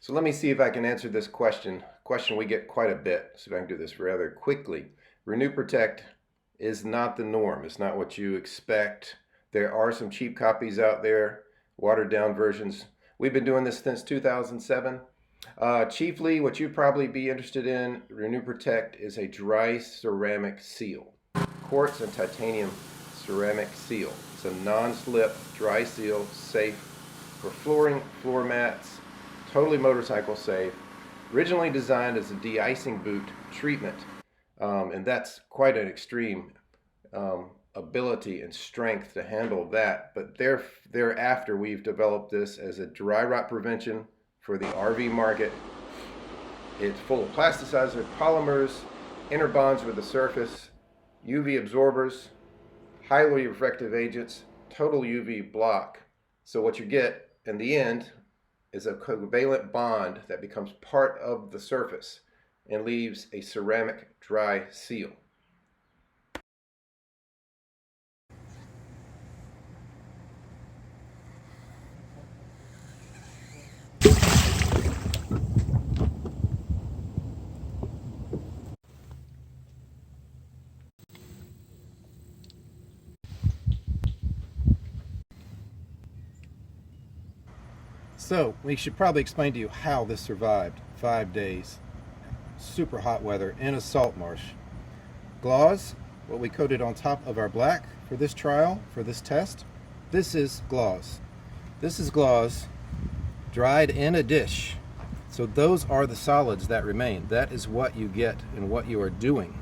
So let me see if I can answer this question. Question we get quite a bit. See if I can do this rather quickly. Renew Protect is not the norm. It's not what you expect. There are some cheap copies out there, watered down versions. We've been doing this since 2007. Chiefly, what you'd probably be interested in, Renew Protect is a dry ceramic seal. Quartz and titanium ceramic seal. It's a non-slip, dry seal, safe for flooring, floor mats, totally motorcycle safe. Originally designed as a de-icing boot treatment, and that's quite an extreme ability and strength to handle that. But thereafter, we've developed this as a dry rot prevention for the RV market. It's full of plasticizer, polymers, inner bonds with the surface, UV absorbers, highly reflective agents, total UV block. So what you get in the end is a covalent bond that becomes part of the surface and leaves a ceramic dry seal. So we should probably explain to you how this survived 5 days, super hot weather in a salt marsh. Gauze, what we coated on top of our black for this trial, for this test, this is gauze. This is gauze dried in a dish. So those are the solids that remain. That is what you get and what you are doing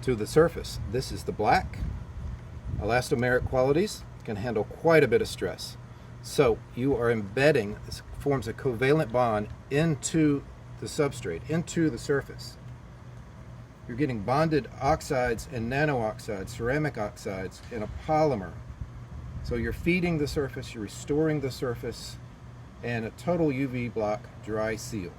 to the surface. This is the black. Elastomeric qualities, can handle quite a bit of stress. So you are embedding, this forms a covalent bond into the substrate, into the surface. You're getting bonded oxides and nano-oxides, ceramic oxides, in a polymer. So you're feeding the surface, you're restoring the surface, and a total UV block dry seal.